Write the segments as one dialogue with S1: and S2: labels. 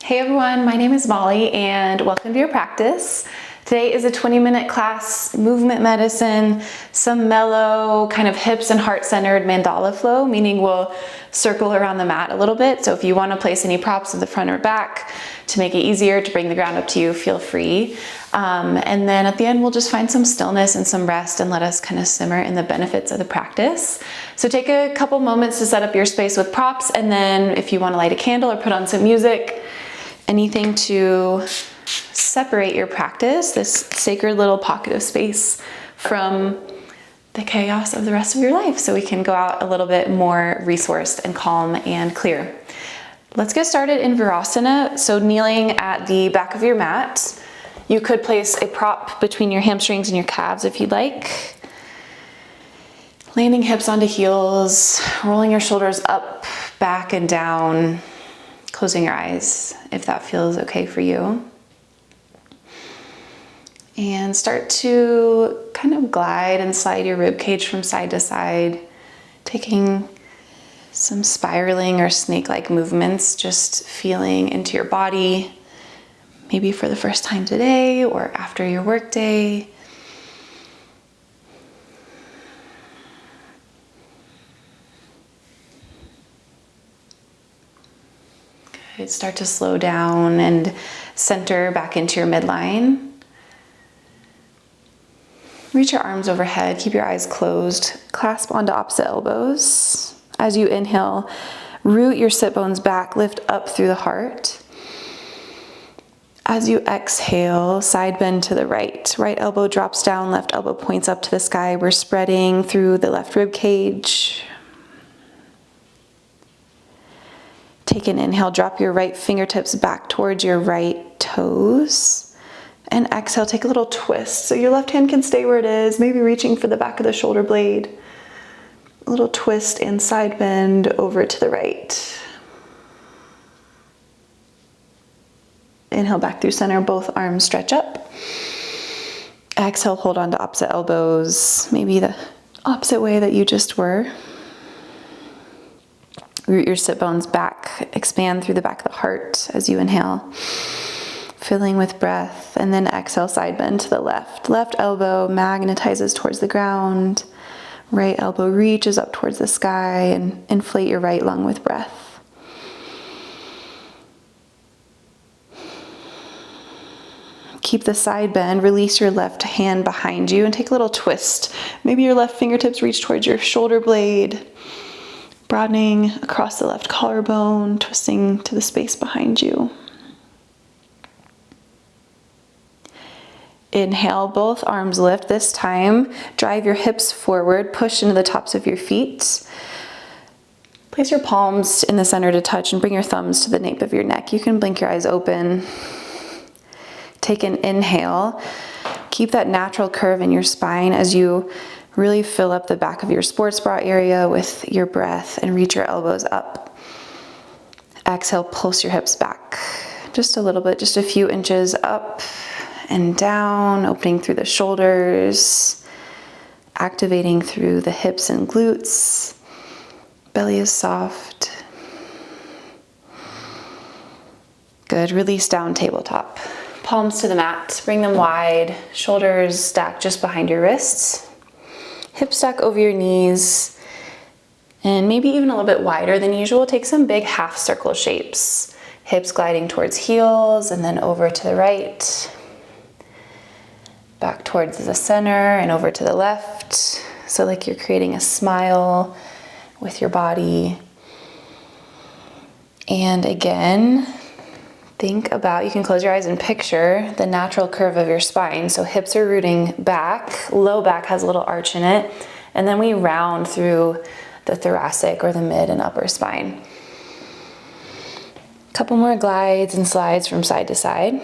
S1: Hey everyone, my name is Molly and welcome to your practice. Today is a 20-minute class, movement medicine, some mellow, kind of hips and heart-centered mandala flow, meaning we'll circle around the mat a little bit. So if you want to place any props in the front or back to make it easier to bring the ground up to you, feel free. And then at the end, we'll just find some stillness and some rest and let us kind of simmer in the benefits of the practice. So take a couple moments to set up your space with props, and then if you want to light a candle or put on some music, anything to separate your practice, this sacred little pocket of space, from the chaos of the rest of your life, so we can go out a little bit more resourced and calm and clear. Let's get started in Virasana. So kneeling at the back of your mat, you could place a prop between your hamstrings and your calves if you'd like. Landing hips onto heels, rolling your shoulders up, back, and down. Closing your eyes if that feels okay for you. And start to kind of glide and slide your rib cage from side to side, taking some spiraling or snake-like movements, just feeling into your body, maybe for the first time today or after your work day. Start to slow down and center back into your midline. Reach your arms overhead, keep your eyes closed, clasp onto opposite elbows. As you inhale, root your sit bones back, lift up through the heart. As you exhale, side bend to the right. Right elbow drops down, left elbow points up to the sky. We're spreading through the left rib cage. Take an inhale, drop your right fingertips back towards your right toes. And exhale, take a little twist. So your left hand can stay where it is, maybe reaching for the back of the shoulder blade. A little twist and side bend over to the right. Inhale back through center, both arms stretch up. Exhale, hold on to opposite elbows, maybe the opposite way that you just were. Root your sit bones back, expand through the back of the heart as you inhale, filling with breath, and then exhale, side bend to the left. Left elbow magnetizes towards the ground, right elbow reaches up towards the sky, and inflate your right lung with breath. Keep the side bend, release your left hand behind you and take a little twist. Maybe your left fingertips reach towards your shoulder blade, broadening across the left collarbone, twisting to the space behind you. Inhale, both arms lift. This time, drive your hips forward, push into the tops of your feet. Place your palms in the center to touch and bring your thumbs to the nape of your neck. You can blink your eyes open. Take an inhale. Keep that natural curve in your spine as you really fill up the back of your sports bra area with your breath and reach your elbows up. Exhale, pulse your hips back just a little bit, just a few inches up and down, opening through the shoulders, activating through the hips and glutes. Belly is soft. Good, release down, tabletop. Palms to the mat, bring them wide, shoulders stacked just behind your wrists. Hips stack over your knees, and maybe even a little bit wider than usual. Take some big half circle shapes. Hips gliding towards heels and then over to the right. Back towards the center and over to the left. So like you're creating a smile with your body. And again, think about, you can close your eyes and picture the natural curve of your spine. So hips are rooting back, low back has a little arch in it, and then we round through the thoracic or the mid and upper spine. A couple more glides and slides from side to side.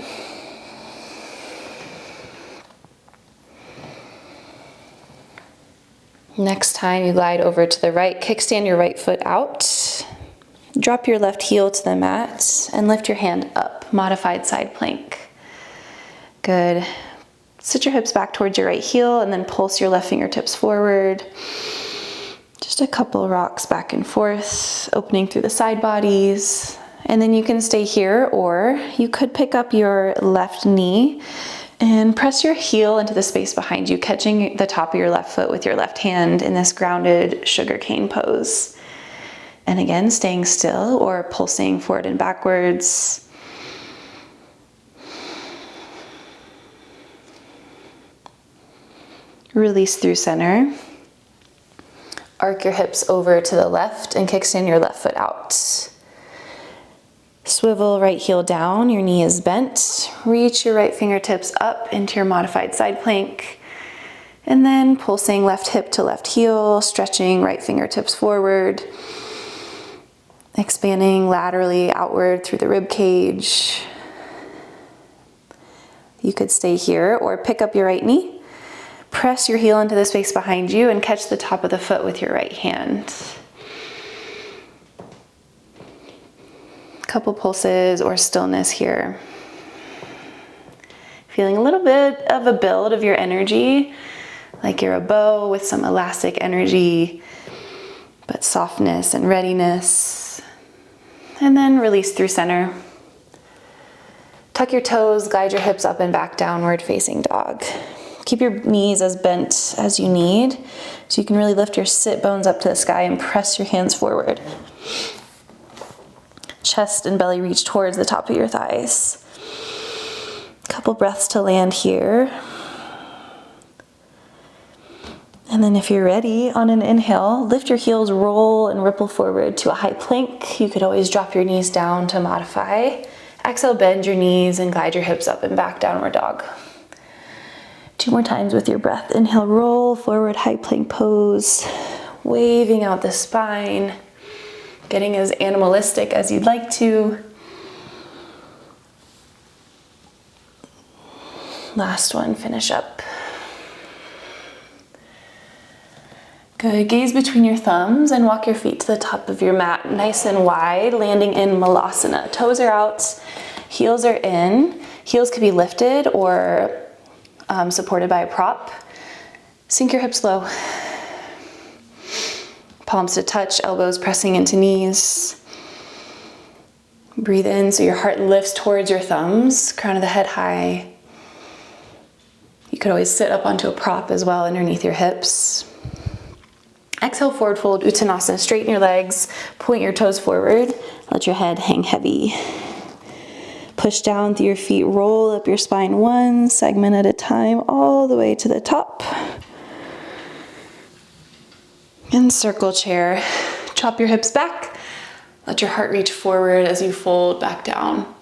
S1: Next time you glide over to the right, kickstand your right foot out. Drop your left heel to the mat and lift your hand up, modified side plank. Good. Sit your hips back towards your right heel and then pulse your left fingertips forward. Just a couple rocks back and forth, opening through the side bodies And then you can stay here, or you could pick up your left knee and press your heel into the space behind you, catching the top of your left foot with your left hand in this grounded sugarcane pose. And again, staying still or pulsing forward and backwards. Release through center. Arc your hips over to the left and kickstand your left foot out. Swivel right heel down, your knee is bent. Reach your right fingertips up into your modified side plank. And then pulsing left hip to left heel, stretching right fingertips forward. Expanding laterally outward through the rib cage. You could stay here or pick up your right knee. Press your heel into the space behind you and catch the top of the foot with your right hand. Couple pulses or stillness here. Feeling a little bit of a build of your energy, like you're a bow with some elastic energy, but softness and readiness. And then release through center. Tuck your toes, glide your hips up and back, downward facing dog. Keep your knees as bent as you need, so you can really lift your sit bones up to the sky and press your hands forward. Chest and belly reach towards the top of your thighs. Couple breaths to land here. And then if you're ready, on an inhale, lift your heels, roll and ripple forward to a high plank. You could always drop your knees down to modify. Exhale, bend your knees and glide your hips up and back, downward dog. 2 more times with your breath. Inhale, roll forward, high plank pose, waving out the spine. Getting as animalistic as you'd like to. Last one, finish up. Good, gaze between your thumbs and walk your feet to the top of your mat, nice and wide, landing in malasana. Toes are out, heels are in. Heels could be lifted or supported by a prop. Sink your hips low. Palms to touch, elbows pressing into knees. Breathe in so your heart lifts towards your thumbs, crown of the head high. You could always sit up onto a prop as well underneath your hips. Exhale, forward fold, Uttanasana. Straighten your legs, point your toes forward. Let your head hang heavy. Push down through your feet, roll up your spine 1 segment at a time, all the way to the top. In circle chair, chop your hips back. Let your heart reach forward as you fold back down.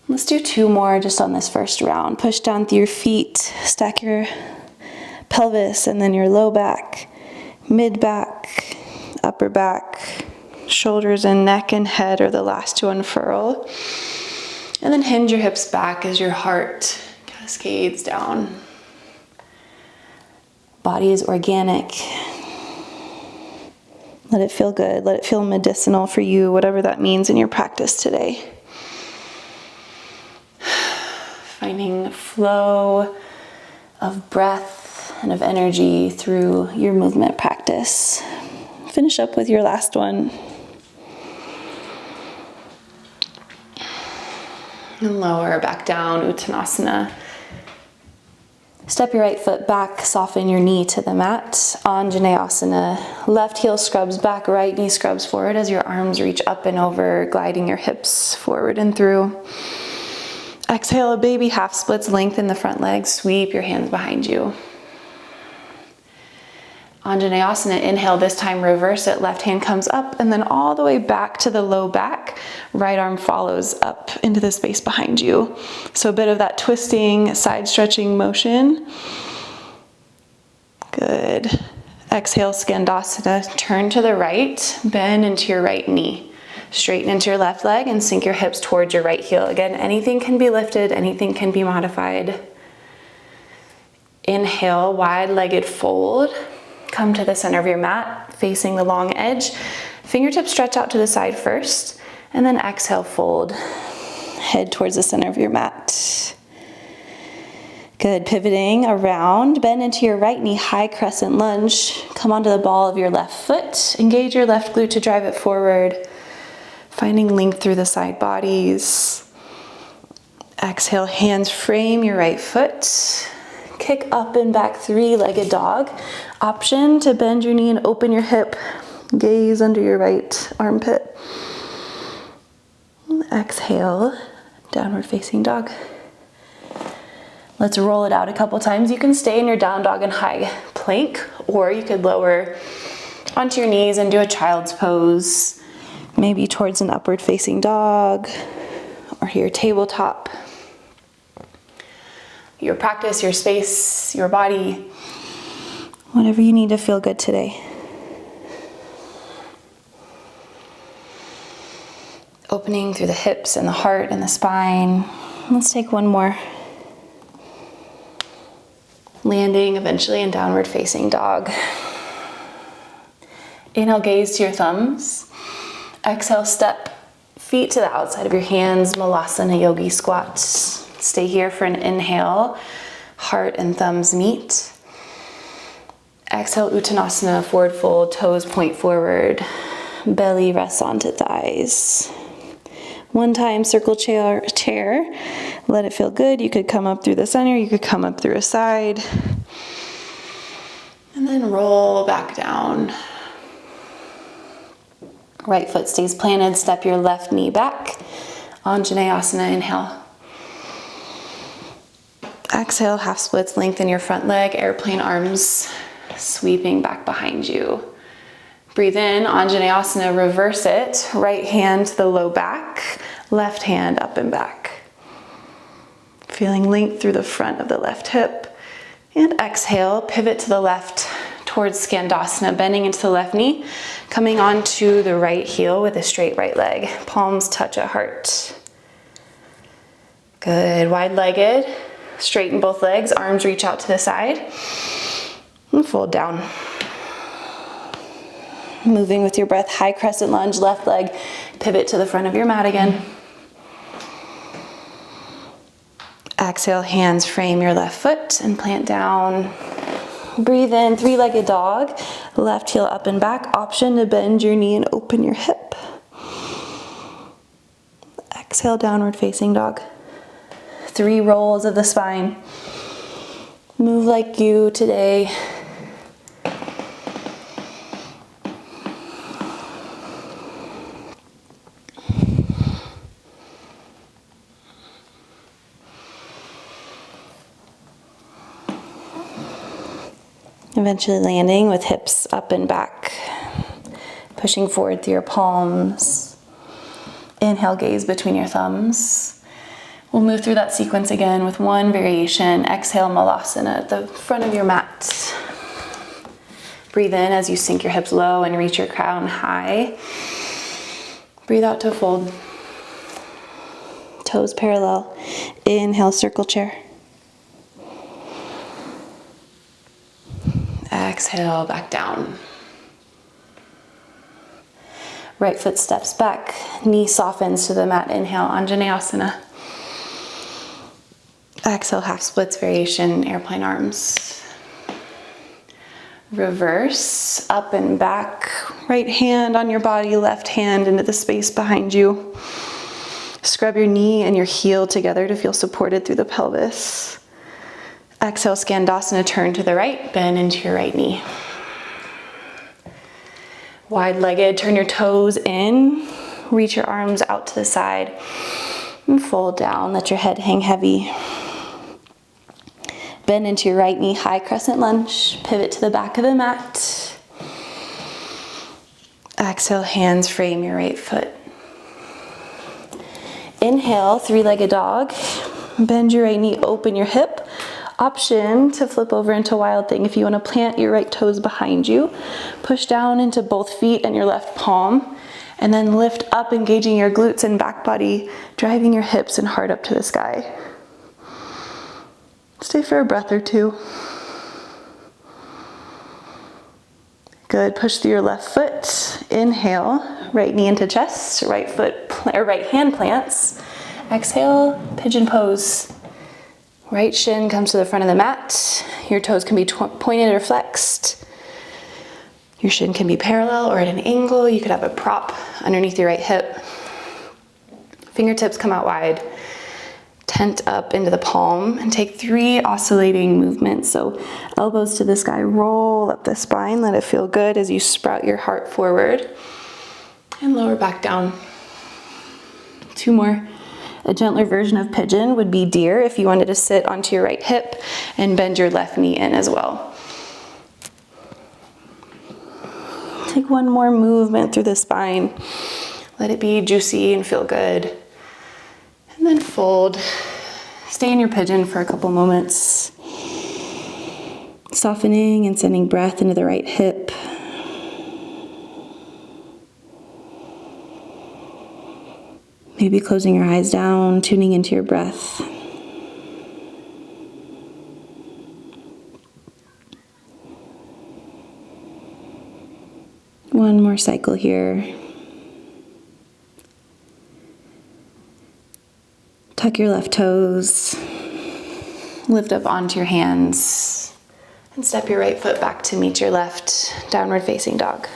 S1: Let's do 2 more just on this first round. Push down through your feet, stack your pelvis and then your low back, mid back, upper back, shoulders and neck and head are the last to unfurl. And then hinge your hips back as your heart cascades down. Body is organic. Let it feel good. Let it feel medicinal for you, whatever that means in your practice today. Finding flow of breath and of energy through your movement practice. Finish up with your last one. And lower back down, Uttanasana. Step your right foot back, soften your knee to the mat. Anjaneyasana. Left heel scrubs back, right knee scrubs forward as your arms reach up and over, gliding your hips forward and through. Exhale, a baby half splits, lengthen the front leg, sweep your hands behind you. Anjaneyasana, inhale, this time reverse it, left hand comes up and then all the way back to the low back, right arm follows up into the space behind you. So a bit of that twisting, side stretching motion. Good. Exhale, Skandasana, turn to the right, bend into your right knee. Straighten into your left leg and sink your hips towards your right heel. Again, anything can be lifted, anything can be modified. Inhale, wide-legged fold. Come to the center of your mat, facing the long edge. Fingertips stretch out to the side first, and then exhale, fold. Head towards the center of your mat. Good, pivoting around, bend into your right knee, high crescent lunge. Come onto the ball of your left foot. Engage your left glute to drive it forward. Finding length through the side bodies. Exhale, hands frame your right foot. Kick up and back, three-legged dog. Option to bend your knee and open your hip. Gaze under your right armpit. Exhale, downward facing dog. Let's roll it out a couple times. You can stay in your down dog and high plank, or you could lower onto your knees and do a child's pose, maybe towards an upward facing dog or your tabletop. Your practice, your space, your body, whatever you need to feel good today. Opening through the hips and the heart and the spine. Let's take one more. Landing eventually in downward facing dog. Inhale, gaze to your thumbs. Exhale, step feet to the outside of your hands, Malasana Yogi squat. Stay here for an inhale, heart and thumbs meet. Exhale, Uttanasana, forward fold, toes point forward, belly rests onto thighs. One time, circle chair, let it feel good. You could come up through the center, you could come up through a side. And then roll back down. Right foot stays planted, step your left knee back. Anjaneyasana, inhale. Exhale, half splits, lengthen your front leg, airplane arms sweeping back behind you. Breathe in, Anjaneyasana, reverse it. Right hand to the low back, left hand up and back. Feeling length through the front of the left hip. And exhale, pivot to the left towards Skandasana, bending into the left knee, coming onto the right heel with a straight right leg. Palms touch at heart. Good, wide-legged. Straighten both legs, arms reach out to the side. And fold down. Moving with your breath, high crescent lunge, left leg, pivot to the front of your mat again. Exhale, hands frame your left foot and plant down. Breathe in, three-legged dog, left heel up and back. Option to bend your knee and open your hip. Exhale, downward facing dog. 3 rolls of the spine. Move like you today. Eventually landing with hips up and back, pushing forward through your palms. Inhale, gaze between your thumbs. We'll move through that sequence again with one variation. Exhale, Malasana at the front of your mat. Breathe in as you sink your hips low and reach your crown high. Breathe out to fold. Toes parallel. Inhale, circle chair. Exhale, back down. Right foot steps back, knee softens to the mat. Inhale, Anjaneyasana. Exhale, half splits variation, airplane arms. Reverse, up and back. Right hand on your body, left hand into the space behind you. Scrub your knee and your heel together to feel supported through the pelvis. Exhale, Skandasana, turn to the right, bend into your right knee. Wide-legged, turn your toes in, reach your arms out to the side, and fold down, let your head hang heavy. Bend into your right knee, high crescent lunge, pivot to the back of the mat. Exhale, hands frame your right foot. Inhale, three-legged dog, bend your right knee, open your hip. Option to flip over into wild thing. If you want to plant your right toes behind you, push down into both feet and your left palm, and then lift up, engaging your glutes and back body, driving your hips and heart up to the sky. Stay for a breath or two. Good, push through your left foot. Inhale, right knee into chest, right hand plants. Exhale, pigeon pose. Right shin comes to the front of the mat. Your toes can be pointed or flexed. Your shin can be parallel or at an angle. You could have a prop underneath your right hip. Fingertips come out wide. Tent up into the palm and take 3 oscillating movements. So elbows to the sky, roll up the spine, let it feel good as you sprout your heart forward and lower back down. 2 more. A gentler version of pigeon would be deer if you wanted to sit onto your right hip and bend your left knee in as well. Take 1 more movement through the spine. Let it be juicy and feel good. And then fold. Stay in your pigeon for a couple moments. Softening and sending breath into the right hip. Maybe closing your eyes down, tuning into your breath. One more cycle here. Tuck your left toes, lift up onto your hands, and step your right foot back to meet your left, downward facing dog.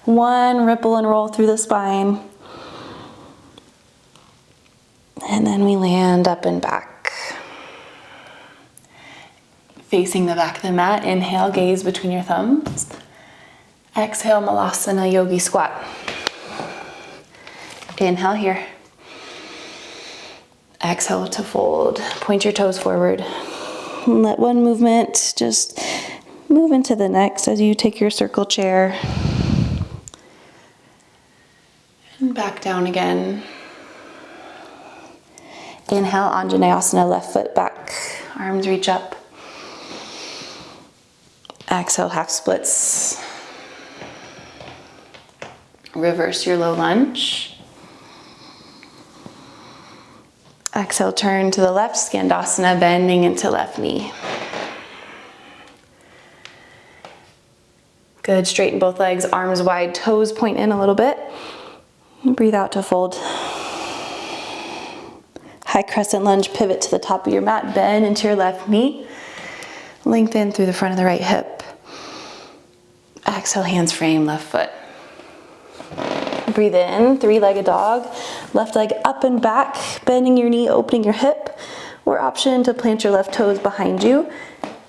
S1: 1 ripple and roll through the spine. And then we land up and back. Facing the back of the mat, inhale, gaze between your thumbs. Exhale, malasana yogi squat. Inhale here. Exhale to fold. Point your toes forward. And let one movement just move into the next as you take your circle chair. And back down again. Inhale, Anjaneyasana, left foot back. Arms reach up. Exhale, half splits. Reverse your low lunge. Exhale, turn to the left, Skandasana, bending into left knee. Good, straighten both legs, arms wide, toes point in a little bit. And breathe out to fold. High crescent lunge, pivot to the top of your mat, bend into your left knee. Lengthen through the front of the right hip. Exhale, hands frame, left foot. Breathe in, 3-legged dog. Left leg up and back, bending your knee, opening your hip. Or option to plant your left toes behind you.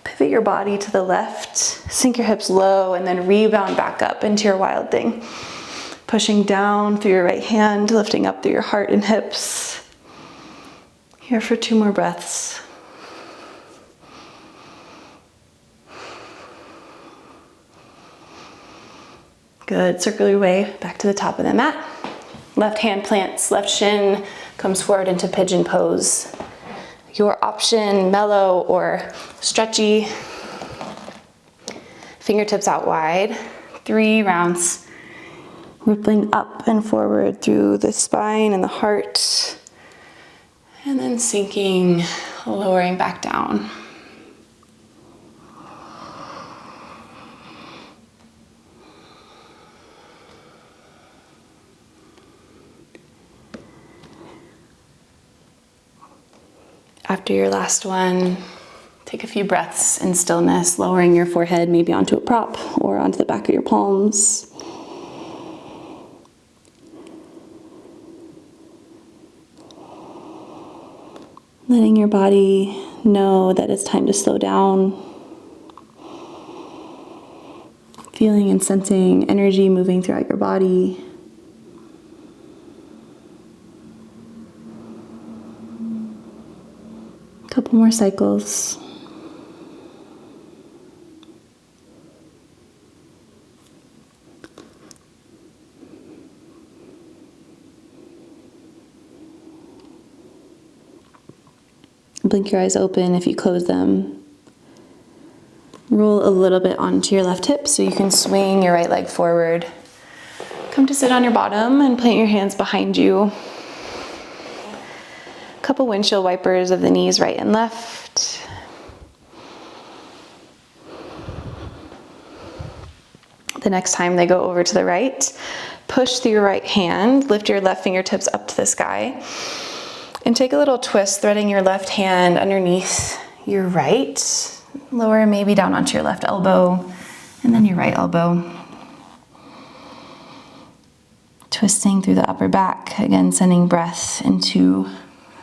S1: Pivot your body to the left, sink your hips low, and then rebound back up into your wild thing. Pushing down through your right hand, lifting up through your heart and hips. Here for 2 more breaths. Good, circle your way back to the top of the mat. Left hand plants, left shin comes forward into pigeon pose. Your option, mellow or stretchy. Fingertips out wide. 3 rounds. Rippling up and forward through the spine and the heart. And then sinking, lowering back down. After your last one, take a few breaths in stillness, lowering your forehead maybe onto a prop or onto the back of your palms. Letting your body know that it's time to slow down. Feeling and sensing energy moving throughout your body. Couple more cycles. Blink your eyes open if you close them. Roll a little bit onto your left hip so you can swing your right leg forward. Come to sit on your bottom and plant your hands behind you. Couple windshield wipers of the knees right and left. The next time they go over to the right, push through your right hand, lift your left fingertips up to the sky, and take a little twist, threading your left hand underneath your right. Lower maybe down onto your left elbow, and then your right elbow. Twisting through the upper back, again sending breath into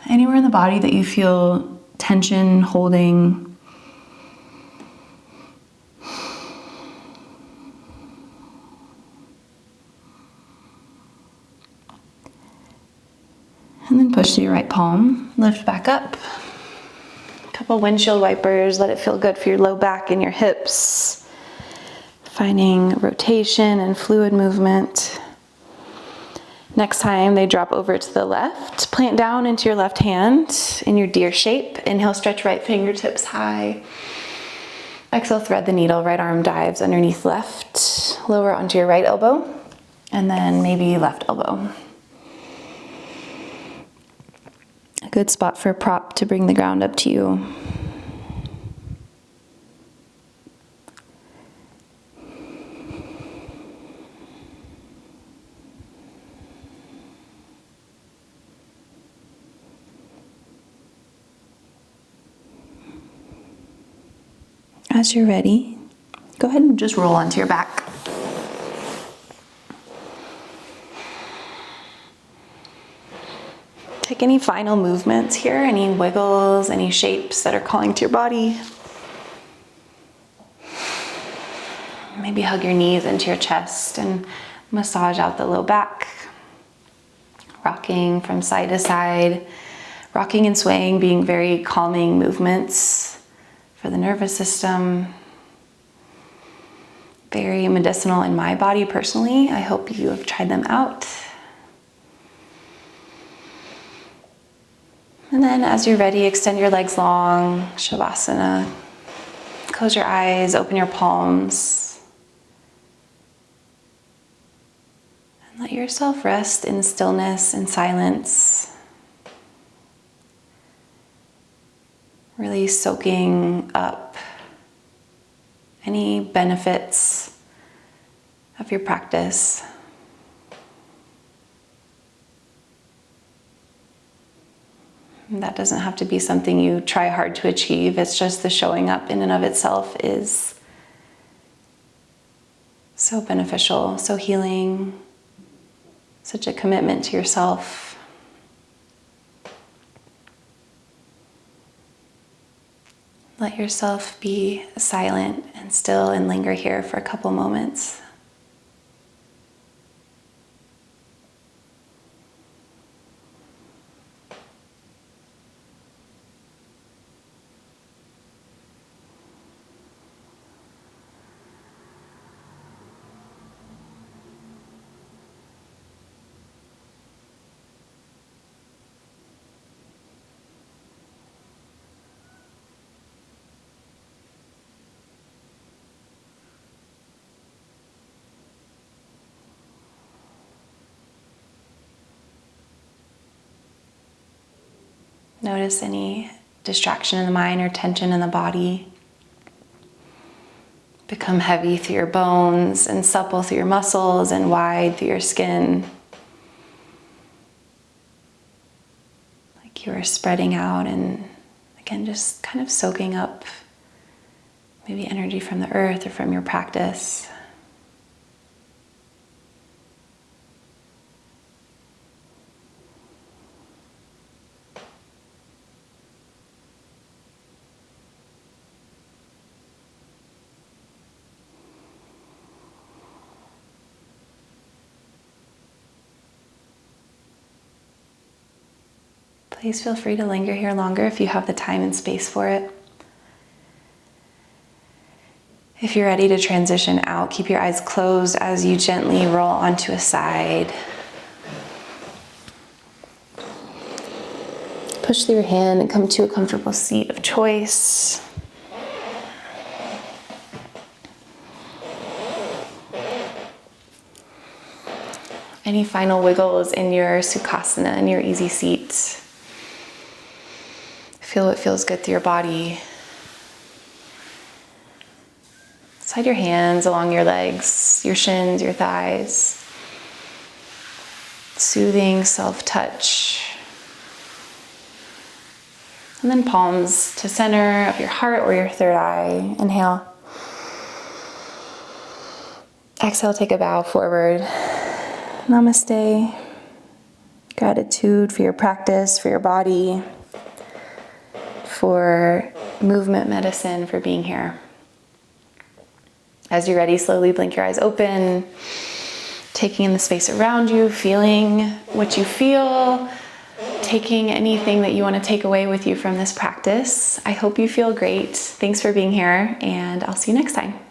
S1: anywhere in the body that you feel tension, holding. And then push to your right palm, lift back up. A couple windshield wipers, let it feel good for your low back and your hips. Finding rotation and fluid movement. Next time they drop over to the left, plant down into your left hand in your deer shape. Inhale, stretch right fingertips high. Exhale, thread the needle, right arm dives underneath left. Lower onto your right elbow, and then maybe left elbow. A good spot for a prop to bring the ground up to you. As you're ready, go ahead and just roll onto your back. Take any final movements here, any wiggles, any shapes that are calling to your body. Maybe hug your knees into your chest and massage out the low back. Rocking from side to side, rocking and swaying being very calming movements for the nervous system. Very medicinal in my body personally. I hope you have tried them out. And then as you're ready, extend your legs long, Shavasana. Close your eyes, open your palms. And let yourself rest in stillness and silence. Really soaking up any benefits of your practice. That doesn't have to be something you try hard to achieve. It's just the showing up in and of itself is so beneficial, so healing, such a commitment to yourself. Let yourself be silent and still and linger here for a couple moments. Notice any distraction in the mind or tension in the body. Become heavy through your bones and supple through your muscles and wide through your skin. Like you are spreading out and again, just kind of soaking up maybe energy from the earth or from your practice. Please feel free to linger here longer if you have the time and space for it. If you're ready to transition out, keep your eyes closed as you gently roll onto a side. Push through your hand and come to a comfortable seat of choice. Any final wiggles in your Sukhasana, in your easy seat. Feel what feels good through your body. Slide your hands along your legs, your shins, your thighs. Soothing self-touch. And then palms to center of your heart or your third eye. Namaste. Gratitude for your practice, for your body, for movement medicine, for being here. As you're ready, slowly blink your eyes open, taking in the space around you, feeling what you feel, taking anything that you want to take away with you from this practice. I hope you feel great. Thanks for being here, and I'll see you next time.